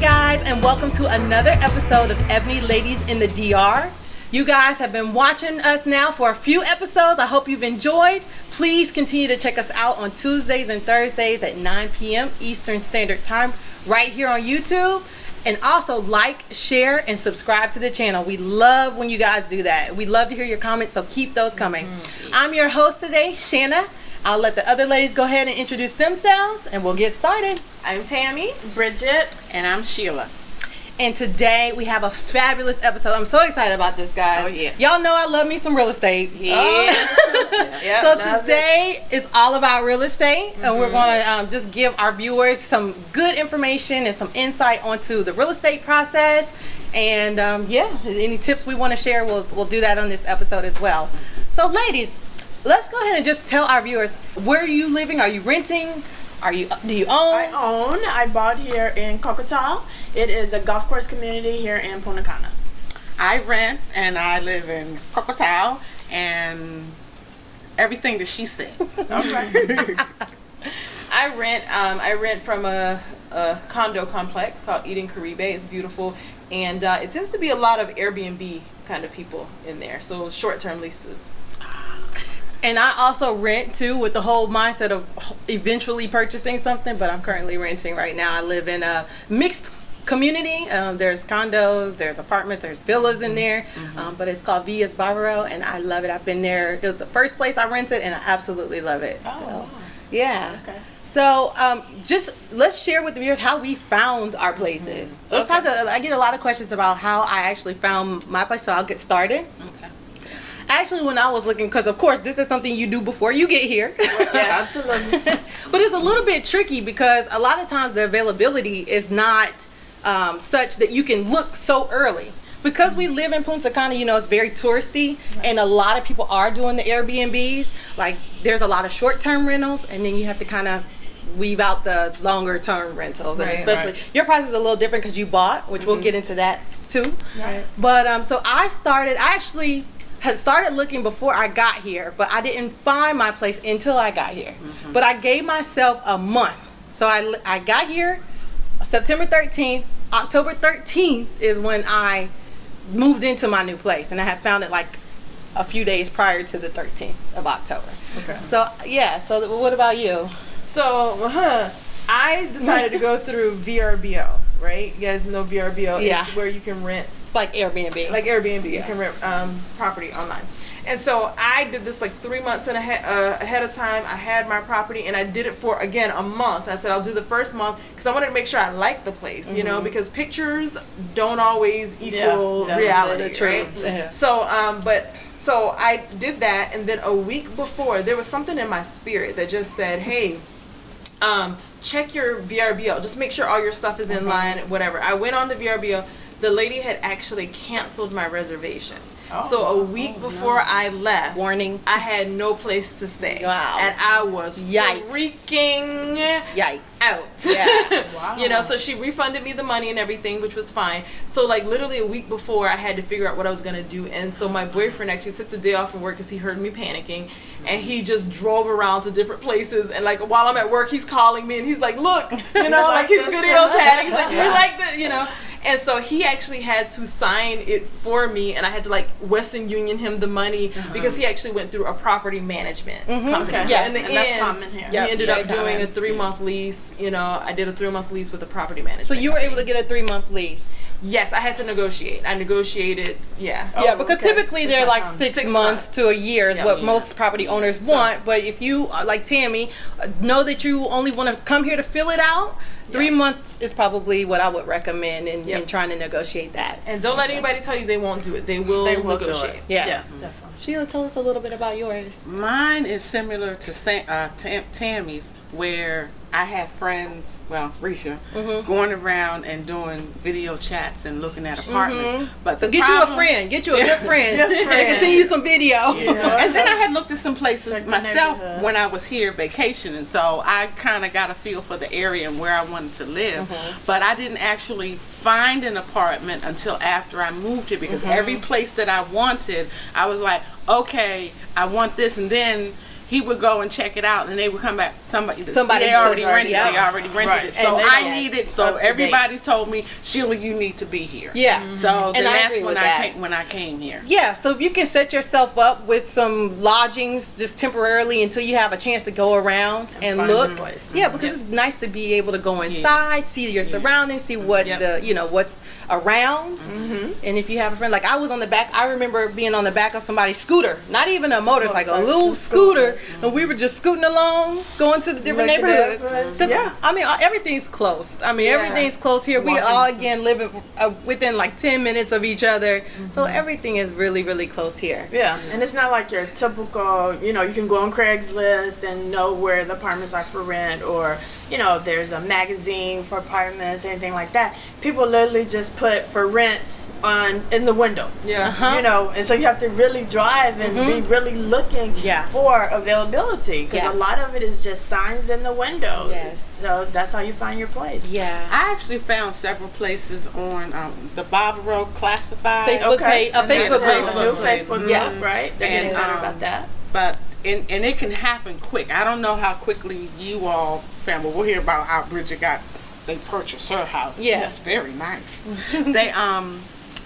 guys, and welcome to another episode of Ebony Ladies in the DR. You guys have been watching us now for a few episodes. I hope you've enjoyed. Please continue to check us out on Tuesdays and Thursdays at 9 p.m. Eastern Standard Time right here on YouTube. And also like, share, and subscribe to the channel. We love when you guys do that. We love to hear your comments, so keep those coming. I'm your host today, Shanna. I'll let the other ladies go ahead and introduce themselves, and we'll get started. I'm Tammy. Bridget. And I'm Sheila. And today we have a fabulous episode. I'm so excited about this, guys. Oh, yes. Y'all know I love me some real estate. Yes. Yep, so today is all about real estate, and we're going to just give our viewers some good information and some insight onto the real estate process. And any tips we want to share, we'll do that on this episode as well. So, ladies, let's go ahead and just tell our viewers, where are you living? Are you renting? Do you own? I own. I bought here in Cocotal. It is a golf course community here in Punta Cana. I rent, and I live in Cocotal, and everything that she said. Okay. I rent from a condo complex called Eden Caribe. It's beautiful, and it tends to be a lot of Airbnb kind of people in there, so short-term leases. And I also rent too, with the whole mindset of eventually purchasing something, but I'm currently renting right now. I live in a mixed community. There's condos, there's apartments, there's villas in there, but it's called Villas Bávaro, and I love it. I've been there. It was the first place I rented, and I absolutely love it. Oh, so, wow. yeah. Okay. So just let's share with the viewers how we found our places. Let's talk. I get a lot of questions about how I actually found my place, so I'll get started. Okay. Actually, when I was looking, because of course this is something you do before you get here. Yes, absolutely. But it's a little bit tricky because a lot of times the availability is not such that you can look so early. Because we live in Punta Cana, it's very touristy, and a lot of people are doing the Airbnbs. Like, there's a lot of short-term rentals, and then you have to kind of weave out the longer-term rentals. And especially, your price is a little different because you bought, which we'll get into that too. Right. But so I actually had started looking before I got here, but I didn't find my place until I got here. But I gave myself a month. So I got here September 13th. October 13th is when I moved into my new place, and I had found it like a few days prior to the 13th of October. Okay. So what about you? So I decided to go through VRBO, right? You guys know VRBO is where you can rent. It's like Airbnb. Like Airbnb, you can rent property online. And so I did this like 3 months ahead of time. I had my property, and I did it for, again, a month. I said I'll do the first month because I wanted to make sure I liked the place, because pictures don't always equal reality, right? Yeah. So I did that, and then a week before, there was something in my spirit that just said, hey, check your VRBO. Just make sure all your stuff is in line, whatever. I went on the VRBO. The lady had actually canceled my reservation. So a week before I left, warning, I had no place to stay. Wow. And I was freaking out. Yeah. Wow. So she refunded me the money and everything, which was fine. So like literally a week before, I had to figure out what I was going to do. And so my boyfriend actually took the day off from work because he heard me panicking. And he just drove around to different places. And like while I'm at work, he's calling me and he's like, look, like he's video chatting. He's like, we like this, And so he actually had to sign it for me, and I had to like Western Union him the money because he actually went through a property management company. Okay. So Yeah, in the and end, that's common here. we ended up doing a 3-month lease. I did a 3-month lease with a property management. So you were able to get a 3-month lease? Yes, I had to negotiate. I negotiated, because typically they're like 6 months to a year is what most property owners want. But if you, like Tammy, know that you only want to come here to fill it out, 3 months is probably what I would recommend in trying to negotiate that. And don't let anybody tell you they won't do it. They will negotiate. Yeah, definitely. Sheila, tell us a little bit about yours. Mine is similar to Tammy's, where I have friends, Risha, going around and doing video chats and looking at apartments. But so get you a friend. Get you a good friend. They can send you some video. And then I had looked at some places myself when I was here vacationing, so I kind of got a feel for the area and where I wanted to live. But I didn't actually find an apartment until after I moved here, because every place that I wanted, I was like, okay, I want this, and then he would go and check it out, and they would come back. Somebody Took they it already already, rented. yeah. They already rented Right. it. So And they I don't- needed. up So to everybody's told me, Sheila, you need to be here. Yeah. So then And I that's agree when with I that. came. When I came here. Yeah, so if you can set yourself up with some lodgings just temporarily until you have a chance to go around and find look. your place. Yeah, because it's nice to be able to go inside, see your surroundings, see what what's around. And if you have a friend, like I was on the back, I remember being on the back of somebody's scooter, not even a motorcycle, a little scooter, and we were just scooting along, going to the different Looking at neighborhoods. neighborhoods, 'Cause, yeah. I mean, everything's close. I mean, everything's close here. We all again live within like 10 minutes of each other, so everything is really, really close here. Yeah, and it's not like your typical, you can go on Craigslist and know where the apartments are for rent, or, there's a magazine for apartments, anything like that. People literally just put for rent in the window. Yeah. And so you have to really drive and be really looking for availability, because a lot of it is just signs in the window. Yes. So that's how you find your place. Yeah. I actually found several places on the Barbaro Classified Facebook page, a And there's Facebook page. a new page. Facebook Yeah. group, right? They're getting better about that. But and it can happen quick. I don't know how quickly you all found, but we'll hear about how Bridget they purchased her house. Yeah. It's very nice. They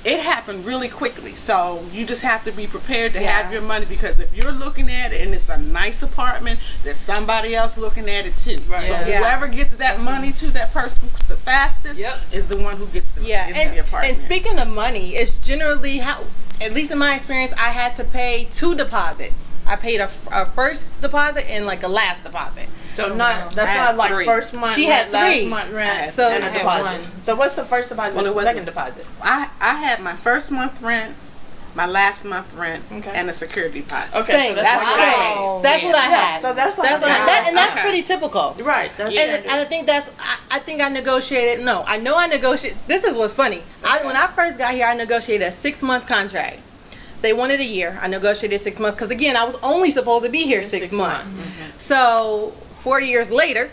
it happened really quickly, so you just have to be prepared to have your money, because if you're looking at it and it's a nice apartment, there's somebody else looking at it too. Right. So Yeah. whoever gets that money to that person the fastest is the one who gets the Yeah, gets the apartment. and speaking of money, it's generally how, at least in my experience, I had to pay 2 deposits. I paid a first deposit and like a last deposit. So that's I had not like 3. first month She rent, had last 3. month rent, So- and a I had deposit. 1. So what's the first deposit Well, it and the wasn't- second deposit? I had my first month rent, my last month rent, Okay. and a security deposit. Okay, Same. so That's what I had. That's what I had. So that's like and that's pretty typical. right. That's And I think I think I negotiated. No, I know I negotiated. This is what's funny. When I first got here, I negotiated a 6-month contract. They wanted a year. I negotiated 6 months because again, I was only supposed to be here 6 months. So 4 years later,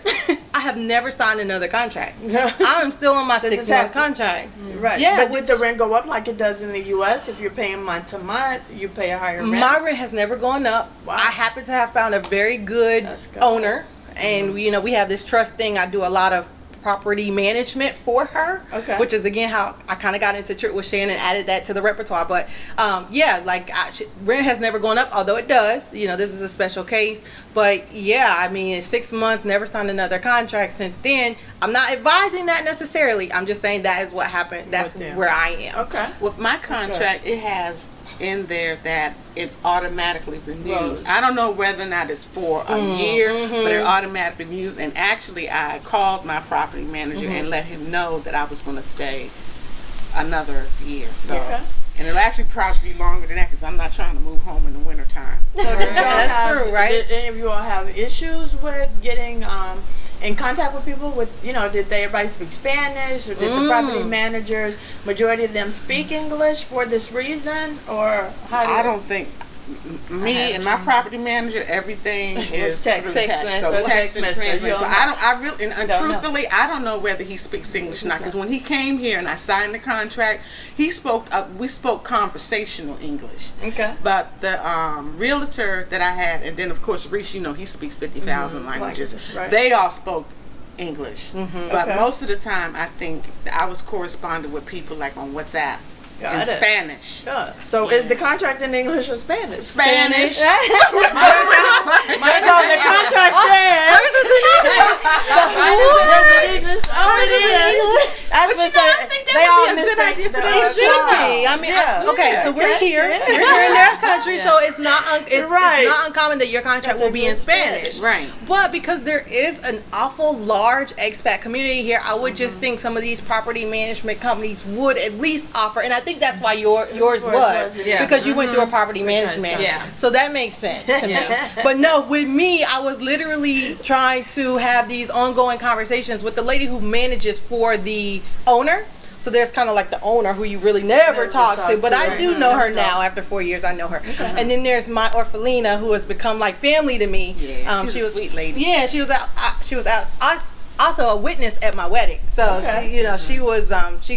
I have never signed another contract. I'm still on my This is 6-month happening. contract. Right. Yeah, But which- did the rent go up like it does in the U.S.? If you're paying month to month, you pay a higher rent. My rent has never gone up. Wow. I happen to have found a very good That's good. owner, and we have this trust thing. I do a lot of property management for her, Okay. which is again how I kind of got into Trip with Shannon, added that to the repertoire. But rent has never gone up, although it does. This is a special case. But yeah, I mean, in 6 months, never signed another contract since then. I'm not advising that necessarily. I'm just saying that is what happened. That's With them. where I am. Okay. With my contract, it has in there that it automatically renews. Rose. I don't know whether or not it's for a year, but it automatically renews. And actually, I called my property manager and let him know that I was going to stay another year. So, Okay. and it'll actually probably be longer than that because I'm not trying to move home in the wintertime. So did y'all That's true, right? Did any of you all have issues with getting in contact with people? Did everybody speak Spanish, or did the property managers, majority of them speak English for this reason, or how? I don't think me and my property manager, everything is text. through Text text. message. So Text text and message. translate. You So don't I really, and Don't know. truthfully, I don't know whether he speaks English or not. Because when he came here and I signed the contract, we spoke conversational English. Okay. But the realtor that I had, and then of course Reese, he speaks 50,000 languages. Languages, right. They all spoke English. But Okay. most of the time, I think I was corresponding with people like on WhatsApp Got in it. Spanish. Yeah. So is the contract in English or Spanish? Spanish. So the contract says. English. Oh, it is. That's what I think that they would all be a good mistake idea for the them. It should be. I mean, okay, so we're here. We're here in their country, so it's not it's Right. not uncommon that your contract will be in Spanish. Right. But because there is an awful large expat community here, I would just think some of these property management companies would at least offer, and I think that's why yours was, yeah. because you went through a property management. Yeah. So that makes sense to me. But no, with me, I was literally trying to have these ongoing conversations with the lady who manages for the owner. So there's kind of like the owner who you really never talk to, but I do know her now. After 4 years, I know her. And then there's my Orphelina, who has become like family to me. Yeah, she's she a was, sweet lady. Yeah, she was out. Also a witness at my wedding. So she was.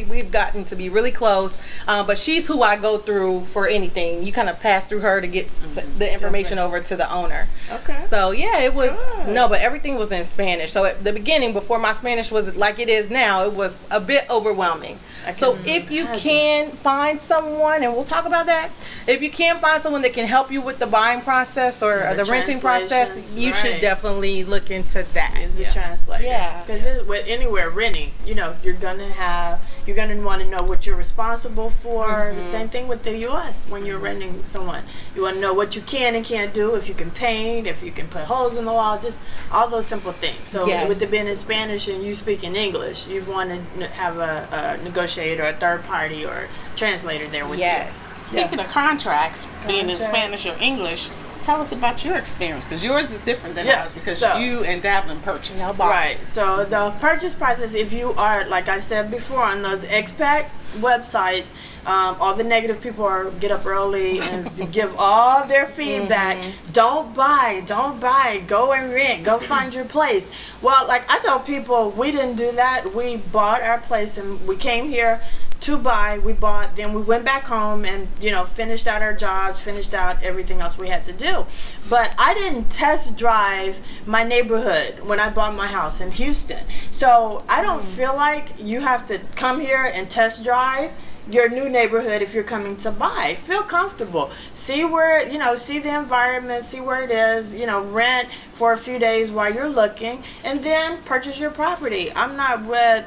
We've gotten to be really close. But she's who I go through for anything. You kind of pass through her to get the information over to the owner. Okay. So yeah, it was Good. no, but everything was in Spanish. So at the beginning, before my Spanish was like it is now, it was a bit overwhelming. So if you can find someone, and we'll talk about that, if you can find someone that can help you with the buying process or the renting process, translations, you should right. definitely look into that. Use a translator. Yeah. Because with anywhere renting, you know, you're gonna want to know what you're responsible for. The same thing with the U.S. when you're renting someone, you want to know what you can and can't do. If you can paint, if you can put holes in the wall, just all those simple things. So Yes. with it being in Spanish and you speak in English, you want to have a negotiator, or a third party, or translator there with you. Yes. Speaking of contracts, being in Spanish or English, tell us about your experience, because yours is different than ours, because you and Davlin purchased. Right. So the purchase process, if you are, like I said before, on those expat websites, all the negative people are get up early and give all their feedback. Don't buy, go and rent, go find your place. Well, like I tell people, we didn't do that. We bought our place and we came here to buy. We bought, then we went back home and, you know, finished out our jobs, finished out everything else we had to do. But I didn't test drive my neighborhood when I bought my house in Houston. So I don't feel like you have to come here and test drive your new neighborhood if you're coming to buy. Feel comfortable. See where, you know, see the environment, see where it is, you know, rent for a few days while you're looking, and then purchase your property. I'm not with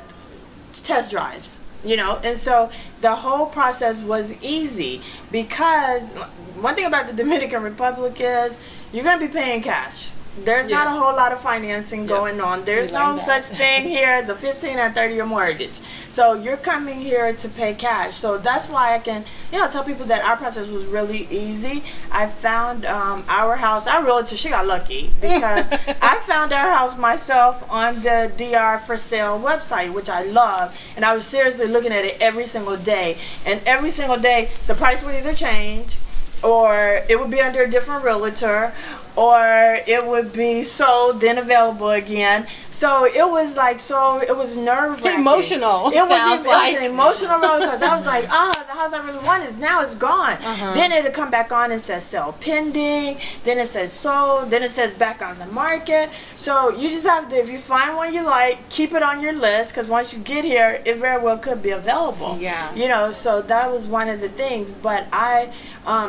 test drives. You know, and so the whole process was easy, because one thing about the Dominican Republic is you're going to be paying cash. There's not a whole lot of financing going on. There's no such thing here as a 15 and 30-year mortgage. So you're coming here to pay cash. So that's why I can, you know, tell people that our process was really easy. I found our house. Our realtor, she got lucky, because I found our house myself on the DR for sale website, which I love. And I was seriously looking at it every single day. And every single day, the price would either change, or it would be under a different realtor, or it would be sold then available again. So it was like, it was nerve-wracking. Emotional. It was an emotional roller coaster. I was like, the house I really wanted is now, it's gone. Then it'll come back on and says sell pending, then it says sold, then it says back on the market. So you just have to, if you find one you like, keep it on your list, because once you get here, it very well could be available. Yeah. You know, so that was one of the things. But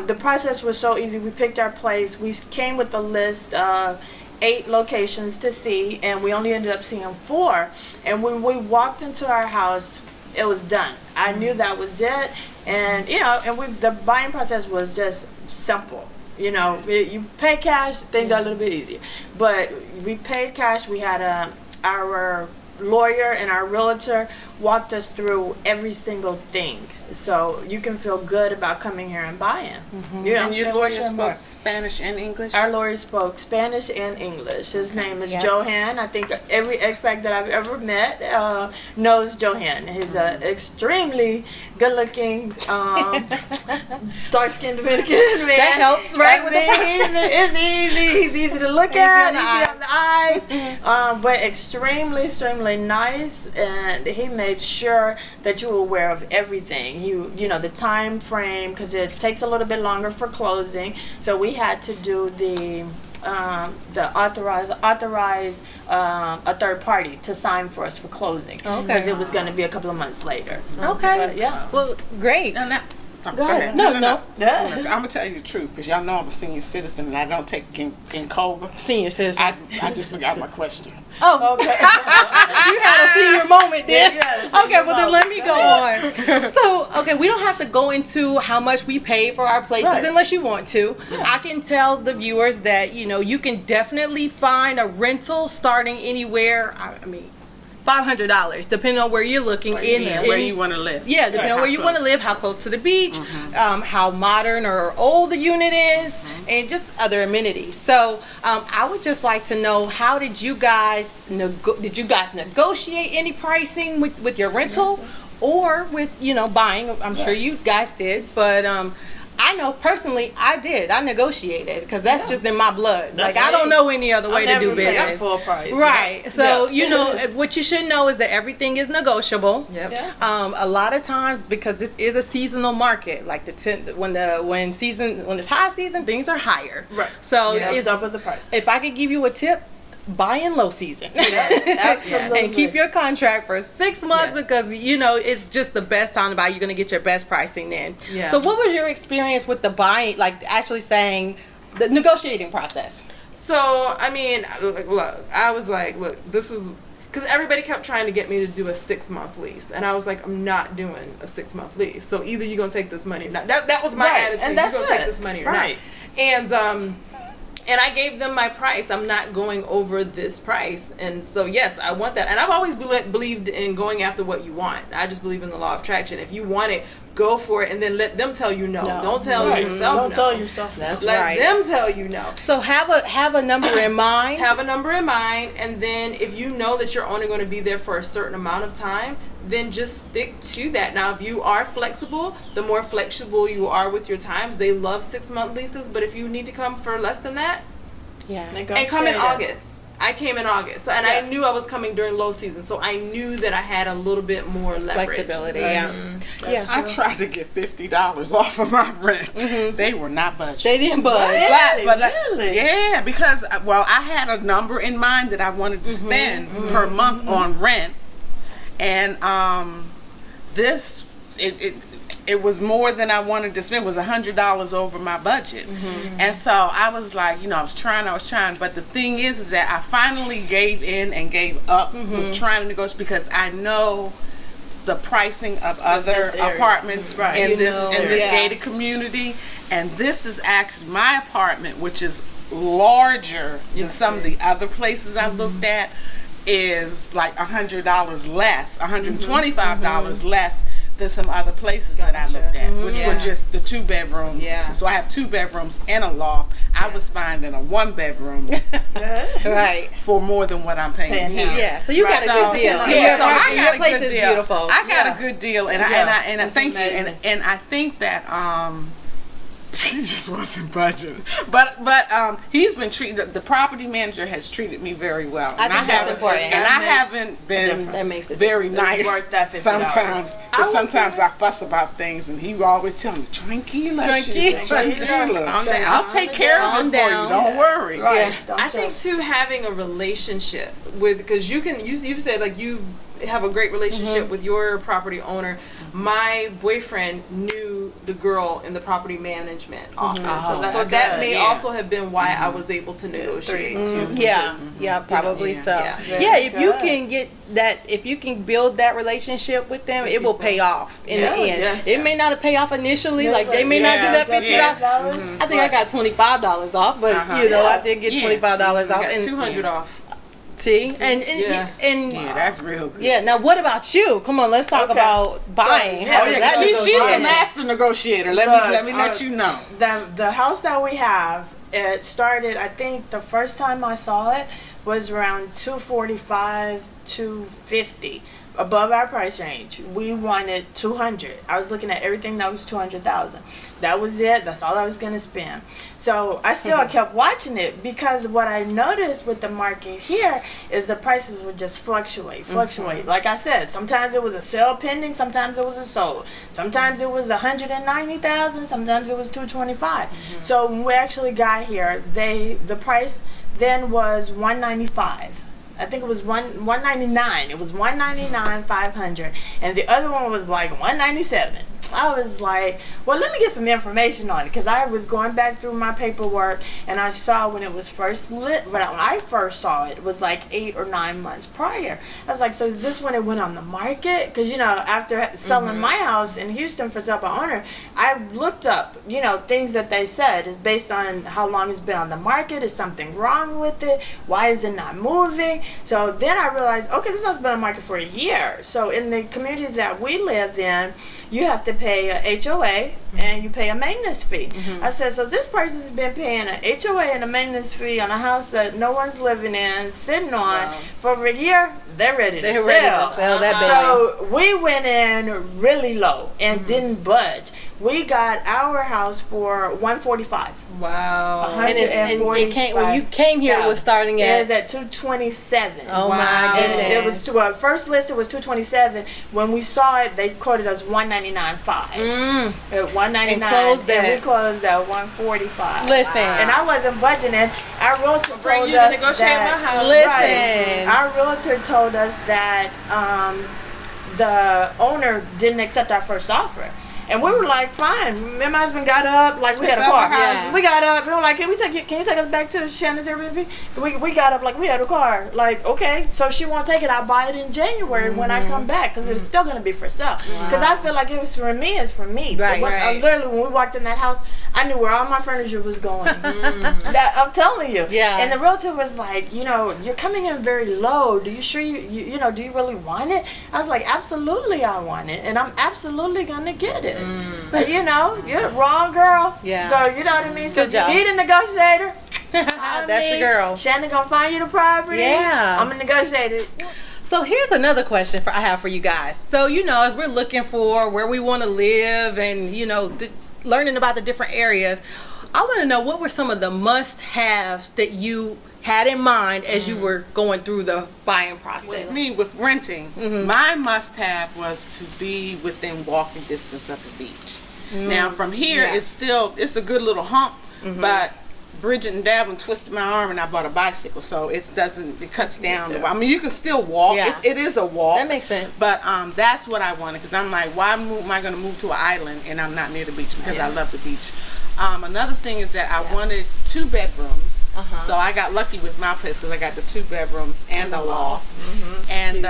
the process was so easy. We picked our place. We came with a list of 8 locations to see, and we only ended up seeing 4. And when we walked into our house, it was done. I knew that was it. And, you know, and the buying process was just simple. You know, you pay cash, things are a little bit easier. But we paid cash. We had our lawyer and our realtor walked us through every single thing. So you can feel good about coming here and buying. You know, And your lawyer spoke Spanish and English? Our lawyer spoke Spanish and English. His name is Johan. I think every expat that I've ever met knows Johan. He's an extremely good-looking, dark-skinned Dominican man. That helps, right? With the It's easy. He's easy to look at. Easy on the eyes. But extremely nice. And he made sure that you were aware of everything. You know, the time frame, because it takes a little bit longer for closing. So we had to do the authorize a third party to sign for us for closing, because it was going to be a couple of months later. Okay. But, Well, great. No, Go ahead. No. I'm going to tell you the truth, because y'all know I'm a senior citizen and I don't take in COBA. Senior citizen. I just forgot my question. Oh, Okay. you had a senior moment then. Yes, Okay, well then let me go on. So, okay, we don't have to go into how much we pay for our places unless you want to. I can tell the viewers that, you know, you can definitely find a rental starting anywhere, I mean, $500, depending on where you're looking. Where you want to live. Yeah, depending on where you want to live, how close to the beach, how modern or old the unit is, and just other amenities. So I would just like to know, how did you guys negotiate any pricing with your rental or with, you know, buying? I'm sure you guys did, but I know personally, I negotiated because that's just in my blood. That's like I don't me. know any other way to do business. Full price. Right. So Yeah. you know what you should know is that everything is negotiable. Yep. Yeah. A lot of times because this is a seasonal market, like when it's high season, things are higher. Right. So Yeah, it's double the price. If I could give you a tip, buy in low season. Absolutely. And keep your contract for 6 months Yes. because it's just the best time to buy. You're gonna get your best pricing then. Yeah. So what was your experience with the buying, like actually saying the negotiating process? So, I mean, look, I was like, look, this is, because everybody kept trying to get me to do a 6-month lease. And I was like, I'm not doing a 6-month lease. So either you're going to take this money or not. That was my Right, attitude. and that's you're going to it. take this money or Right. not. And I gave them my price. I'm not going over this price. And so, yes, I want that. And I've always believed in going after what you want. I just believe in the law of attraction. If you want it, go for it and then let them tell you no. Don't tell yourself no. Don't tell yourself no. That's Let right. them tell you no. So have a number in mind. Have a number in mind, and then if you know that you're only going to be there for a certain amount of time, then just stick to that. Now, if you are flexible, the more flexible you are with your times, they love 6-month leases, but if you need to come for less than that, Yeah. and come in August. I came in August, and I knew I was coming during low season, so I knew that I had a little bit more leverage. Flexibility. Mm-hmm. Yeah. I tried to get $50 off of my rent. They were not budging. They didn't budge. Really? Yeah, because I had a number in mind that I wanted to spend per month on rent, and it was more than I wanted to spend. It was $100 over my budget, and so I was like, I was trying, but the thing is that I finally gave in and gave up with trying to negotiate because I know the pricing of other apartments in this gated community, and this is actually my apartment, which is larger than some of the other places I looked at, is like $100 less, $125 less than some other places that I looked at, which were just the 2 bedrooms. Yeah. So I have 2 bedrooms and a loft. I was finding a 1 bedroom Right. for more than what I'm paying here. Yeah. So you got a good deal. Yeah, so I Your got a place good is deal. beautiful. I got a good deal, and I thank you, amazing. and I think that she just wasn't budging. But he's been treated. The property manager has treated me very well. I think that's important. And I haven't been That makes it very worth nice that $50. sometimes. Because sometimes I fuss about things, and he will always tell me, "Tranquila, Tranquila. I'll take care of it for you. Don't worry." Right. I think too, having a relationship with, because you've said like you have a great relationship with your property owner. My boyfriend knew the girl in the property management office, so that may also have been why I was able to negotiate too. Yeah, probably so. Yeah. Yeah, if you can get that, if you can build that relationship with them, it will pay off in the end. Yes. It may not pay off initially, like they may not do that $50. I think I got $25 off, but I did get $25 off. I got And 200 off. see, and Yeah, that's real good. yeah. Now, what about you? Come on, let's talk about buying. So, yeah, How does that she's the negotiate? master negotiator. Let me let you know. The house that we have, it started, I think the first time I saw it was around 245, 250. Above our price range. We wanted 200. I was looking at everything that was 200,000. That was it. That's all I was going to spend. So I still kept watching it because what I noticed with the market here is the prices would just fluctuate. Like I said, sometimes it was a sale pending, sometimes it was a sold. Sometimes it was 190,000, sometimes it was 225. So when we actually got here, the price then was 195. I think it was 199. It was 199 500, and the other one was like 197. I was like, well, let me get some information on it, because I was going back through my paperwork and I saw when it was first lit. When I first saw it, it was like 8 or 9 months prior. I was like, so is this when it went on the market? Because after selling my house in Houston for sale by owner, I looked up things that they said is based on how long it's been on the market. Is something wrong with it? Why is it not moving? So then I realized, okay, this has been on the market for a year. So in the community that we live in, you have to pay a HOA and you pay a maintenance fee. I said, so this person's been paying an HOA and a maintenance fee on a house that no one's living in, sitting on for over a year. They're ready to sell. That baby. So we went in really low and didn't budge. We got our house for $145. Wow. And it came, when you came here, it was starting It at. was at $227. Oh Wow. my And goodness. it was to first list. It was $227. When we saw it, they quoted us $199.5. At $199, And closed and at- we closed at $145. Listen. And I wasn't budgeting. Our realtor Bring told you to us negotiate that. my house. Listen. Right. Our realtor told us that the owner didn't accept our first offer. And we were like, fine. Me and my husband got up, like we had a Sell car. our houses. We got up. We were like, can you take us back to Shannon's Airbnb? We got up like we had a car. Like, okay, so she won't take it. I'll buy it in January when I come back because it's still gonna be for sale. Because I feel like if it's for me, it's for me. Right, right. Literally, when we walked in that house, I knew where all my furniture was going. That I'm telling you. Yeah. And the realtor was like, you're coming in very low. Do you sure you do you really want it? I was like, absolutely, I want it, and I'm absolutely gonna get it. But you're wrong, girl. Yeah. So you know what I mean. So Good job. if you need a negotiator, That's your girl. Shannon gonna find you the property. Yeah. I'm gonna negotiate it. So here's another question I have for you guys. So as we're looking for where we want to live and learning about the different areas, I want to know what were some of the must-haves that you had in mind as you were going through the buying process. Me with renting, my must-have was to be within walking distance of the beach. Now from here, Yeah. it's a good little hump, but Bridget and Davin twisted my arm and I bought a bicycle, so it cuts down. I mean, you can still walk. Yeah. It is a walk. That makes sense. But that's what I wanted, because I'm like, why am I going to move to an island and I'm not near the beach? Because I love the beach. Another thing is that I wanted 2 bedrooms. So I got lucky with my place because I got the 2 bedrooms and the loft. And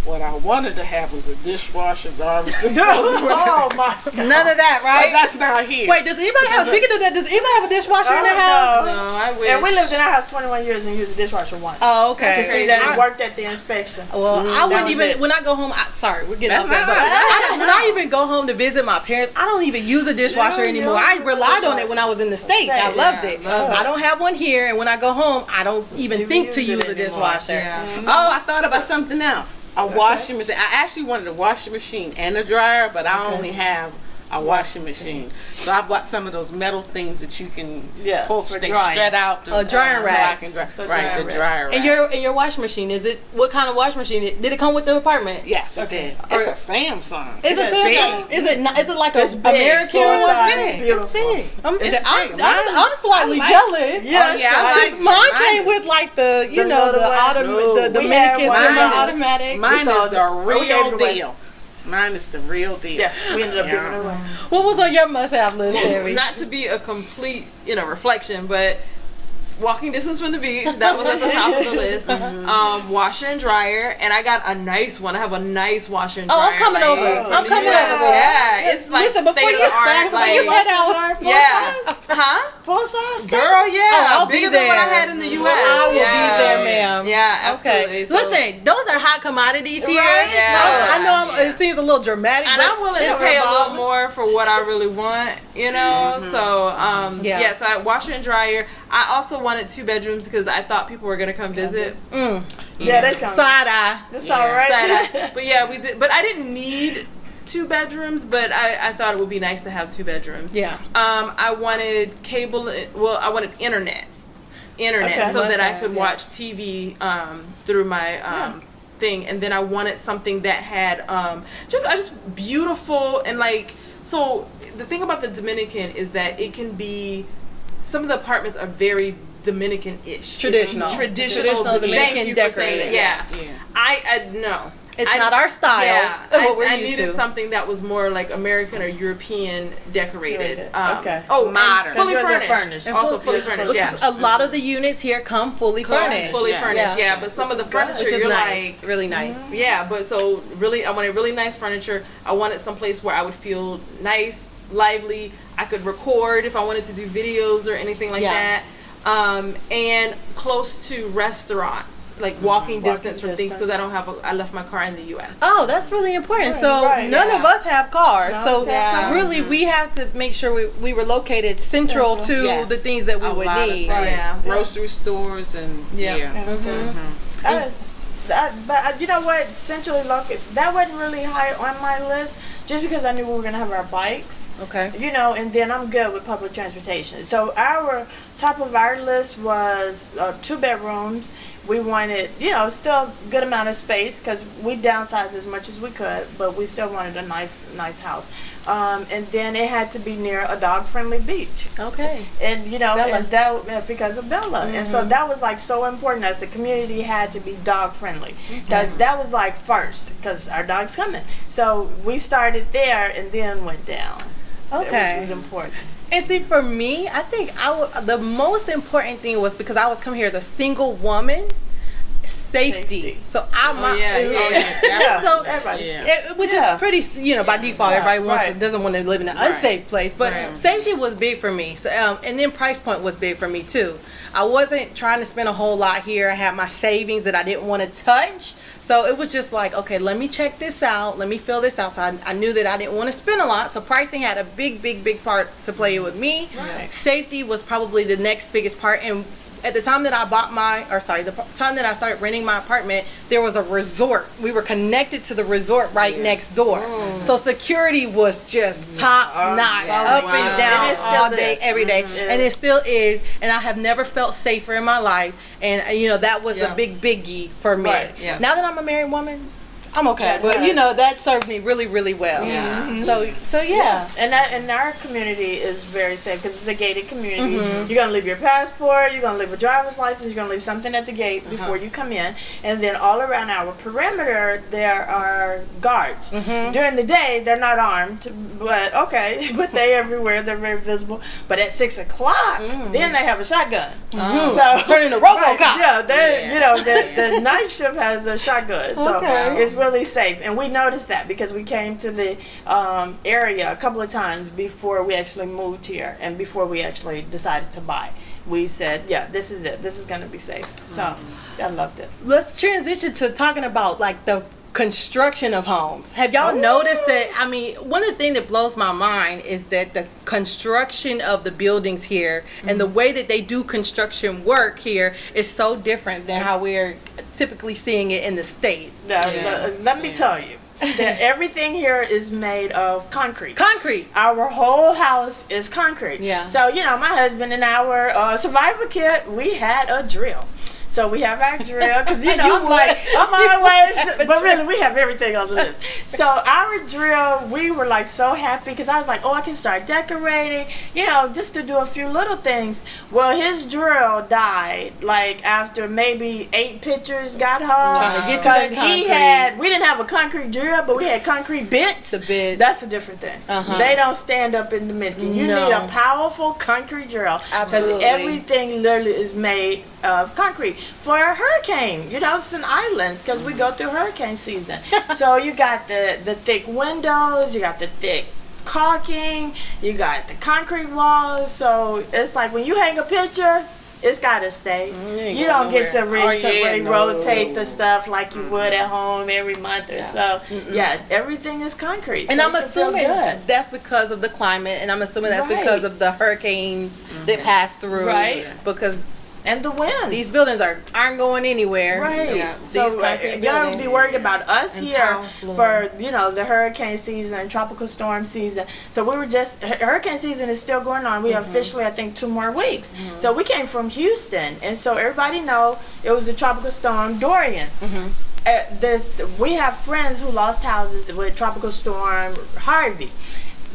what I wanted to have was a dishwasher, garbage disposal. Oh my God. None of that, But right? that's not here. Wait, speaking of that, does anybody have a dishwasher in their Oh, house? no. No, I wish. And we lived in our house 21 years and used a dishwasher once. Oh, To okay. see that it worked at the inspection. Well, I wouldn't was even, it. when I go home, sorry, we're getting off That's that, but not- when I even go home to visit my parents, I don't even use a dishwasher Yeah, anymore. yeah. I relied on it when I was in the States. I loved it. love it. I don't have one here, and when I go home, I don't even think to use use it a anymore. dishwasher. Yeah. Oh, I thought about something else. A washing machine. I actually wanted a washing machine and a dryer, but I only have a washing machine. So I bought some of those metal things that you can pull, for they drying. straight out. To, drying so I racks. can dry, So right, drying the racks. dryer rack. And your washing machine, what kind of washing machine? Did it come with the apartment? Yes, it did. It's a Samsung. Is it big. Is it like a It's big. American Full one? size. It's big. Beautiful. It's big. I'm big. slightly I like- jealous. Yeah, Oh, yeah, I size. like Mine Mine came is- with like the little one. the We Dominican had one. semi-automatic. Mine is saw the we gave real it away. deal. Mine is the real deal. Yeah, we ended up giving it away. What was on your must-have list, Terry? Not to be a complete, reflection, but walking distance from the beach, that was at the top of the list. Washer and dryer, and I got a nice one. I have a nice washer and dryer. Oh, I'm coming over. from I'm the coming US. over. Yeah, it's like Listen, before state you of the art. stack them, you Like, get out. Full yeah, size? huh? Full size? Girl, yeah, I'll be bigger than what I there. had in the US. I will yeah. be there, ma'am. Yeah, absolutely. Okay. So- Listen, those are hot commodities here. Right? Yeah. I know it seems a little dramatic, And but I'm willing to it's pay a little revolving. more for what I really want, So, Yeah. so I washer and dryer. I also wanted 2 bedrooms because I thought people were gonna come visit. Yeah, they come. Side eye. That's all right. But yeah, we did. But I didn't need 2 bedrooms, but I thought it would be nice to have 2 bedrooms. Yeah. I wanted cable. Well, I wanted internet, Okay. so that I Must could have, watch TV through my thing, and then I wanted something that had just beautiful and like. So the thing about the Dominican is that it can be. Some of the apartments are very Dominican-ish. Traditional Traditional Dominican Thank you for saying decorated. that. Yeah. Yeah. I no. It's not our style. Yeah, of what we're I used needed to. something that was more like American or European decorated. Okay. Oh, and Modern. fully 'Cause yours are furnished. furnished. And also Full- fully yours are furnished. Yeah. A lot of the units here come fully furnished. Fully Yes. furnished. Yeah. Yeah, but some of the Which is good. furniture Which is you're nice. like. Really nice. Yeah, but so really, I wanted really nice furniture. I wanted someplace where I would feel nice, lively. I could record if I wanted to do videos or anything like Yeah. that. And close to restaurants, like walking distance from things, because I don't have. I left my car in the U.S. Oh, that's really important. So Right, none yeah. of us have cars. No, So yeah. really, we have to make sure we were located central to Yes. the things that we A would lot of need. things. Yeah. Grocery stores and Yeah. I But you know what? Centrally located, that wasn't really high on my list, just because I knew we were gonna have our bikes. Okay. You know, and then I'm good with public transportation. So our top of our list was 2 bedrooms. We wanted, you know, still a good amount of space because we downsized as much as we could, but we still wanted a nice house. And then it had to be near a dog-friendly beach. Okay. And you know, Bella. and that because of Bella, and so that was like so important. As the community had to be dog-friendly, because that was like first, because our dog's coming. So we started there and then went down. Okay. Which was important. And see, for me, I think the most important thing was because I was coming here as a single woman, safety. So I'm so Everybody. which is pretty, you know, by default, everybody right. doesn't want to live in an unsafe place, but Right. safety was big for me. So, and then price point was big for me too. I wasn't trying to spend a whole lot here. I had my savings that I didn't want to touch. So it was just like, okay, let me check this out. Let me fill this out. So I knew that I didn't want to spend a lot. So pricing had a big part to play with me. Right. Safety was probably the next biggest part. And at the time that I bought the time that I started renting my apartment, there was a resort. We were connected to the resort right next door. So security was just top notch, up and down, And it still all day, is. every day. And it still is. And I have never felt safer in my life. And, you know, that was a big biggie for me. Right. Yeah. Now that I'm a married woman, I'm okay. Yeah, But, you know, that served me really well. Yeah. So yeah. And our community is very safe because it's a gated community. You're gonna leave your passport, you're gonna leave a driver's license, you're gonna leave something at the gate before you come in, and then all around our perimeter there are guards. During the day they're not armed, but but they everywhere, they're very visible. But at 6 o'clock, then they have a shotgun. So Turn into RoboCop. Yeah, they you know the night shift has a shotgun, so it's really safe. And we noticed that because we came to the area a couple of times before we actually moved here and before we actually decided to buy. We said, yeah, this is it. This is going to be safe. So I loved it. Let's transition to talking about like the construction of homes. Have y'all noticed that? I mean, one of the things that blows my mind is that the construction of the buildings here and the way that they do construction work here is so different than how we're typically seeing it in the States. Let me tell you that everything here is made of concrete. Concrete. Our whole house is concrete. Yeah. So, you know, my husband and our survivor kit, we had a drill. So we have our drill, because you know, I'm always, but really we have everything on the list. So our drill, we were like so happy because I was like, oh, I can start decorating, you know, just to do a few little things. Well, his drill died like after maybe 8 pictures got hung, because we didn't have a concrete drill, but we had concrete bits. The bits. That's a different thing. They don't stand up in the middle. You need a powerful concrete drill, because everything literally is made of concrete. For a hurricane, you know, it's an islands because we go through hurricane season. So you got the thick windows, you got the thick caulking, you got the concrete walls. So it's like when you hang a picture, it's gotta stay. You don't get to rotate the stuff like you would at home every month or so. Yeah, everything is concrete. And so I'm assuming that's because of the climate, and I'm assuming that's because of the hurricanes that pass through. Right. Because and the winds. These buildings aren't going anywhere. Right. Yeah. So y'all be worried about us and here for, you know, the hurricane season and tropical storm season. So we were hurricane season is still going on. We have officially, I think, 2 more weeks. So we came from Houston, and so everybody know it was a tropical storm Dorian. We have friends who lost houses with tropical storm Harvey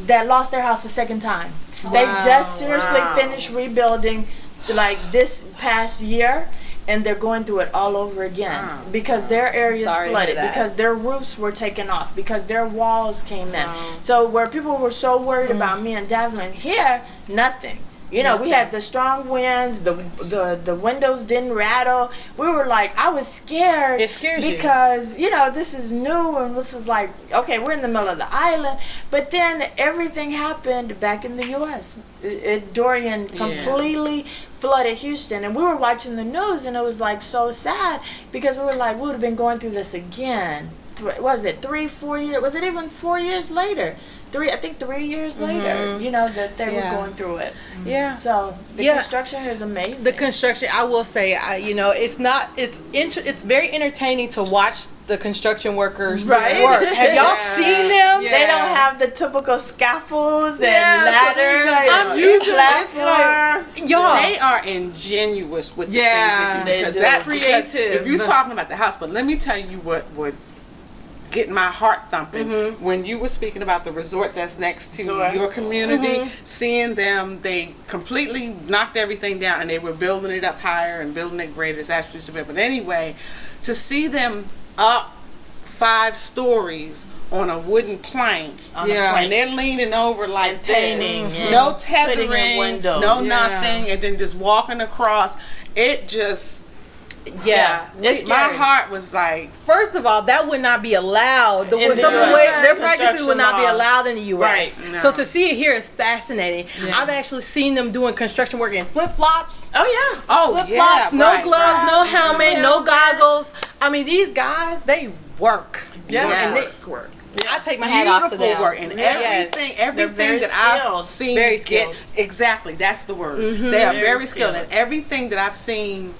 that lost their house a second time. They just seriously finished rebuilding like this past year, and they're going through it all over again because their areas flooded, because their roofs were taken off, because their walls came in. So where people were so worried about me and Devlin, here nothing. You know, we had the strong winds, the windows didn't rattle. We were like, I was scared. It scares you. Because, you know, this is new, and this is like, okay, we're in the middle of the island. But then everything happened back in the U.S. Dorian completely flooded Houston, and we were watching the news, and it was like so sad because we were like, we would have been going through this again. Was it 3-4 years? Was it even 4 years later? 3 years later, you know, that they were going through it. Yeah. So the construction here is amazing. The construction, I will say, you know, it's very entertaining to watch the construction workers work. Have y'all seen them? Yeah. They don't have the typical scaffolds and ladders. I'm used to platform. Y'all, They are ingenuous with the Yeah, things they they do. do. Because Creative. if you're talking about the house, but let me tell you what would get my heart thumping when you were speaking about the resort that's next to your community, seeing them, they completely knocked everything down and they were building it up higher and building it greater. It's absolutely severe. But anyway, to see them up 5 stories on a wooden plank, and they're leaning over like And this, painting, no Putting tethering, in windows. no nothing, and then just walking across. It just, It's my scary. heart was like, first of all, that would not be allowed. In the Some of the US. way their Construction practices would not be laws. allowed in the U.S. Right. No. So to see it here is fascinating. I've actually seen them doing construction work in flip flops. Oh yeah. Flip flops, no gloves, no helmet, no helmet. goggles. I mean, these guys, they work. Yeah. And Yes. work. I take my hat off to beautiful them. work, and Yes. everything very that I've skilled. seen Very get skilled. exactly, that's the word. They are Very very skilled, skilled. and everything that I've seen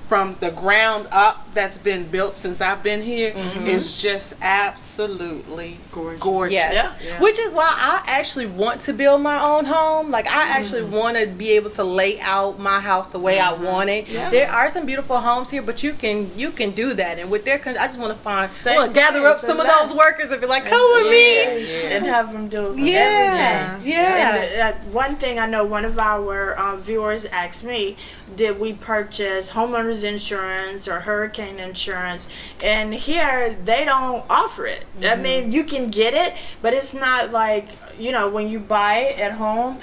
from the ground up that's been built since I've been here is just absolutely gorgeous. Yes. Yeah. Which is why I actually want to build my own home. Like, I actually want to be able to lay out my house the way I want it. Yeah. There are some beautiful homes here, but you can do that. And with their, I just want to Same gather up price some or of less. those workers and be like, come with me. And have them do Yeah. everything. Yeah. And one thing I know, one of our viewers asked me, did we purchase homeowners insurance or hurricane insurance? And here they don't offer it. I mean, you can get it, but it's not like, you know, when you buy it at home,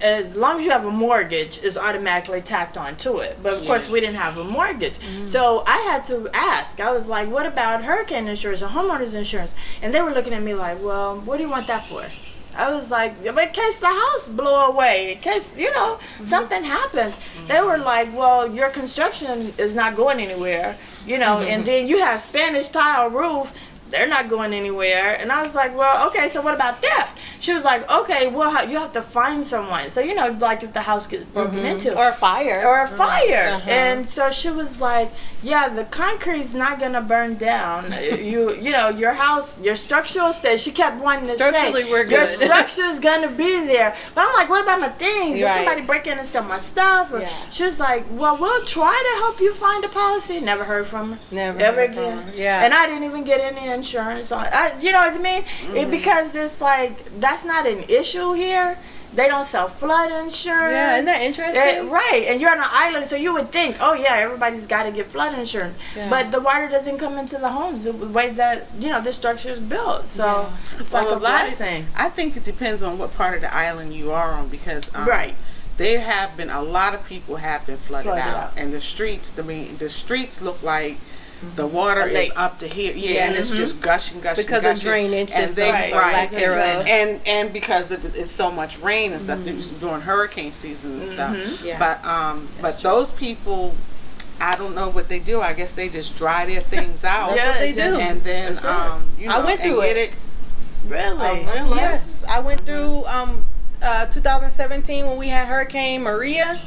as long as you have a mortgage, it's automatically tacked onto it. But of course, we didn't have a mortgage. So I had to ask. I was like, what about hurricane insurance or homeowners insurance? And they were looking at me like, well, what do you want that for? I was like, in case the house blow away, in case, you know, something happens. They were like, well, your construction is not going anywhere, you know, and then you have Spanish tile roof. They're not going anywhere. And I was like, well, okay, so what about theft? She was like, okay, well, you have to find someone. So, you know, like if the house gets broken into. Or a fire. Or a fire. And so she was like, yeah, the concrete's not going to burn down. You know, your house, your structural state. She kept wanting to say, Structurally, we're good. your structure's going to be there. But I'm like, what about my things? If Right. somebody break in and steal my stuff? Or, Yeah. she was like, well, we'll try to help you find a policy. Never heard from her. Never Ever heard from again. her. Yeah. And I didn't even get any insurance on you know what I mean? Because it's like, that's not an issue here. They don't sell flood insurance. Yeah, isn't that interesting? Right, and you're on an island, so you would think, oh yeah, everybody's got to get flood insurance. Yeah. But the water doesn't come into the homes the way that, you know, the structure is built. So it's like a blessing. I think it depends on what part of the island you are on, because Right. there have been a lot of people have been flooded Flooded out, out. and the streets. I mean, the streets look like the water A is lake. up to here. Yeah, Yeah. and it's just gushing, Because of gushing. drainage and they systems or right, lack thereof. and because it's so much rain and stuff during hurricane season and stuff. Yeah. But those people, I don't know what they do. I guess they just dry their things out. Yeah, what they it's just- do. And then That's it. you know, I went through and get it. Really? Yes, I went through 2017 when we had Hurricane Maria,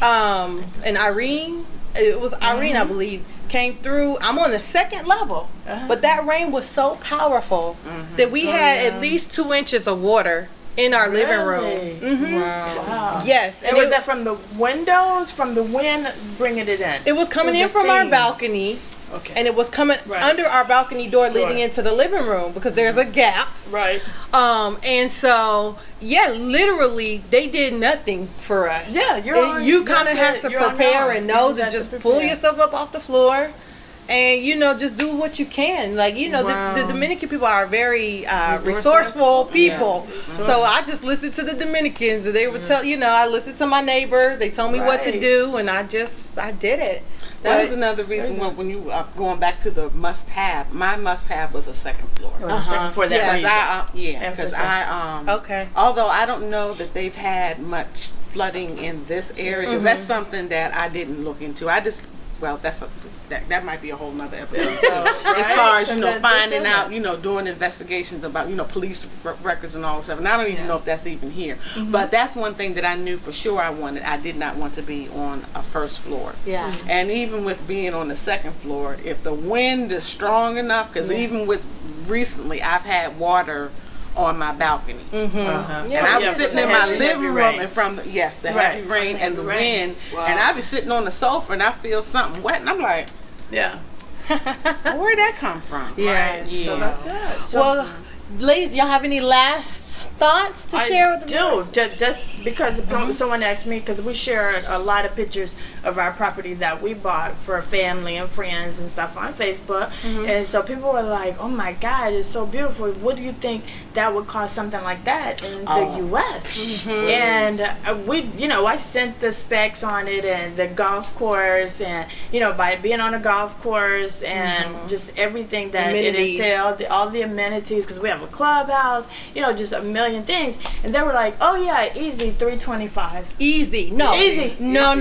and Irene. It was Irene, I believe, came through. I'm on the second level, but that rain was so powerful that we had at least 2 inches of water in our living Really? room. Wow. Yes, And was that from the windows, from the wind bringing it in? it was coming Through in the from our seams? balcony. Okay. And it was coming Right. under our balcony door leading into the living room because there's a gap. Right. And so, yeah, literally, they did nothing for us. Yeah, you're And on- you kind of that's have it, to you're on prepare your own. and You know just to have to just prepare. pull your stuff up off the floor. And, you know, just do what you can. Like, you know, Wow. the Dominican people are very resourceful Resourceful. people. Yes. So I just listened to the Dominicans. And they would tell, you know, I listened to my neighbors. They told me what to Right. do. And I did it. That But- was another reason when you going back to the must-have. My must-have was a second floor. For that Yeah. Because reason. because Emphasis. Okay. Although I don't know that they've had much flooding in this area, because that's something that I didn't look into. I just well, that might be a whole nother episode. So, as far as finding out, doing investigations about police records and all that stuff, and I don't even know if that's even here. But that's one thing that I knew for sure I wanted. I did not want to be on a first floor. Yeah. And even with being on the second floor, if the wind is strong enough, because even with recently, I've had water on my balcony, and I was sitting in my living room, and from the heavy rain and the wind, and I be sitting on the sofa and I feel something wet, and I'm like, where'd that come from? Yeah. So that's it. So, Well, ladies, y'all have any last thoughts to share with the viewers? Just because someone asked me, because we shared a lot of pictures of our property that we bought for family and friends and stuff on Facebook, and so people were like, "Oh my God, it's so beautiful! What do you think that would cost something like that in the U.S.?" And I sent the specs on it and the golf course, and by being on a golf course and just everything that it entailed, all the amenities, because we have a clubhouse, just a million things, and they were like, "Oh yeah, easy, $325." Easy. No. Easy. No.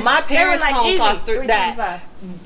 My parents' like, home easy, cost $325.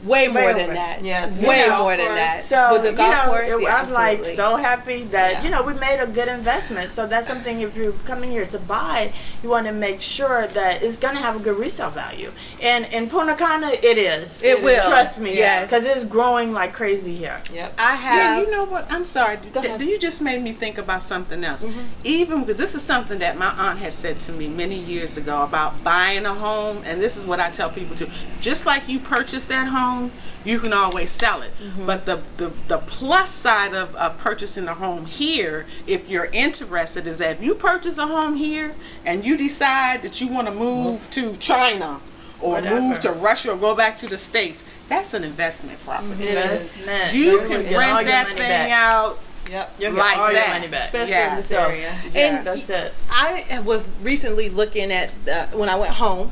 way more Way than over. that. Yeah, it's way golf more than course. that. So with the golf course, I'm like absolutely. so happy that we made a good investment. So that's something, if you're coming here to buy, you want to make sure that it's gonna have a good resale value. And in Punta Cana, it is. It will. Trust me. Yes. Because it's growing like crazy here. Yep. I have. Yeah, you know what? I'm sorry. You just made me think about something else. Even because this is something that my aunt had said to me many years ago about buying a home, and this is what I tell people too. Just like you purchase that home, you can always sell it. But the plus side of purchasing a home here, if you're interested, is that if you purchase a home here and you decide that you want to move to China or move to Russia or go back to the States, that's an investment property. Investment. You You're can gonna get all rent your that money thing back. out Yep. You'll get like all that. your money back. Especially in this area. And That's it. I was recently looking at when I went home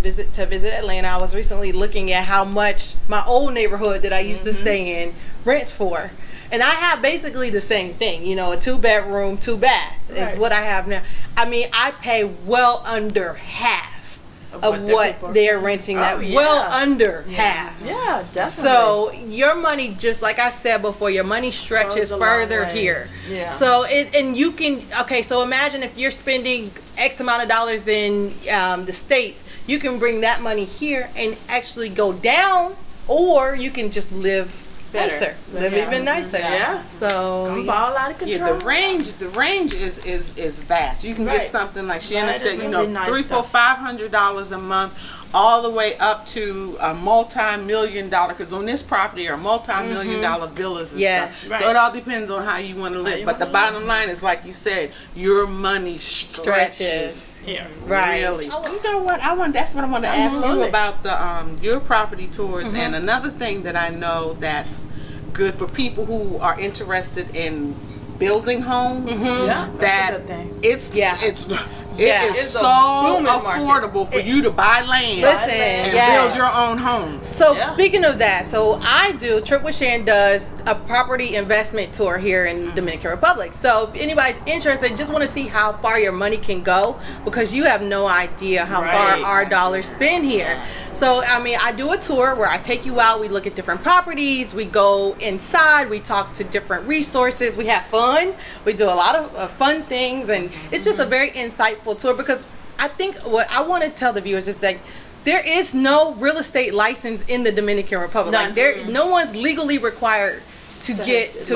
visit Atlanta. I was recently looking at how much my old neighborhood that I used to stay in rents for, and I have basically the same thing. A 2-bedroom, 2-bath is what I have now. I mean, I pay well under half of what they're renting. Well under half. Yeah, definitely. So your money, just like I said before, your money stretches Goes a long further ways. here. Yeah. So and you can so imagine if you're spending X amount of dollars in the States, you can bring that money here and actually go down, or you can just live nicer, live even nicer. Yeah. So Come ball out of control. Yeah, the range is vast. You can get something like Shannon Right, said, really nice $300, $500 a month, all the way up to a multi-million-dollar. Because on this property are multi-million-dollar villas and stuff. Right. So it all depends on how you want to live. But the bottom line is, like you said, your money stretches. Yeah. right. Really. You know what? That's what I want to ask you Absolutely. about your property tours. And another thing that I know that's good for people who are interested in building homes. Yeah. That That's a good thing. it is It's a so booming market. affordable for you to buy land Listen, and yes. build your own homes. So Yeah. speaking of that, so I do Trip with Shan does a property investment tour here in Dominican Republic. So if anybody's interested, just want to see how far your money can go, because you have no idea how far our dollars spend here. So I mean, I do a tour where I take you out, we look at different properties, we go inside, we talk to different resources, we have fun, we do a lot of fun things, and it's just a very insightful tour, because I think what I want to tell the viewers is that there is no real estate license in the Dominican Republic. None. Like no one's legally required to get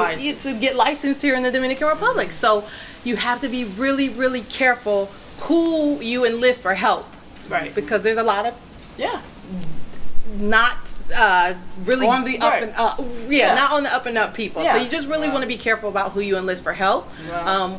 licensed here in the Dominican Republic. So you have to be really, really careful who you enlist for help, Right. because there's a lot of Yeah. not really On the up and up. not on the up and up people. Yeah. So you just really want to be careful about who you enlist for help,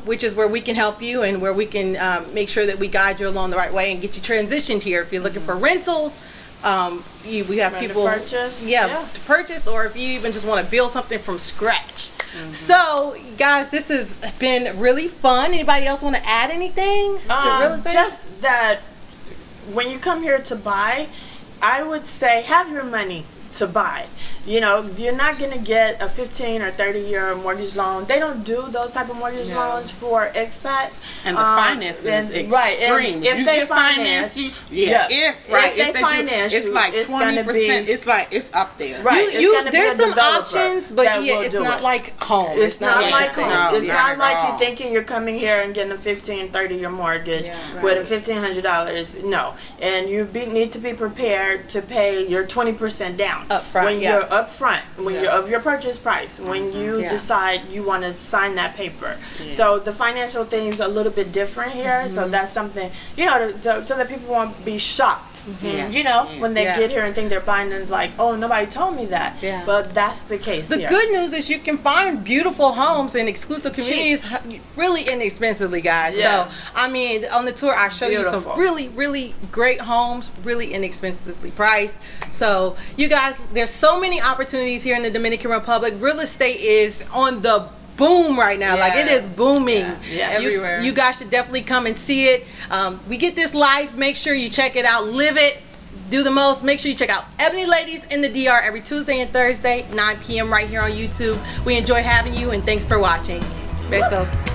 which is where we can help you and where we can make sure that we guide you along the right way and get you transitioned here. If you're looking for rentals, we have Ready to people purchase? to purchase, or if you even just want to build something from scratch. So guys, this has been really fun. Anybody else want to add anything to real estate? Just that when you come here to buy, I would say have your money to buy. You know, you're not going to get a 15 or 30-year mortgage loan. They don't do those type of mortgage loans for expats. And the financing is extreme. Right. And if you they get finance you, if they finance it's you, like it's 20%. It's like it's up there. Right. There's some options, but it's not like home. It's not like home. No, it's not at like all. you're thinking you're coming here and getting a 15, 30-year mortgage with a $1,500. No. And you need to be prepared to pay your 20% down Up front, when you're up front, when you're of your purchase price, when you Yeah. decide you want to sign that paper. So the financial thing's a little bit different here. So that's something, you know, so that people won't be shocked. You know, when they get here and think they're buying, and it's like, oh, nobody told me that. Yeah. But that's the case. The good news is you can find beautiful homes in exclusive communities really inexpensively, guys. Yes. So, I mean, on the tour, I showed you some really, really great homes, really inexpensively priced. So, you guys, there's so many opportunities here in the Dominican Republic. Real estate is on the boom right now. Like, it is booming. Everywhere. You guys should definitely come and see it. We get this life. Make sure you check it out. Live it. Do the most. Make sure you check out Ebony Ladies in the DR every Tuesday and Thursday, 9 p.m. right here on YouTube. We enjoy having you, and thanks for watching. Besos.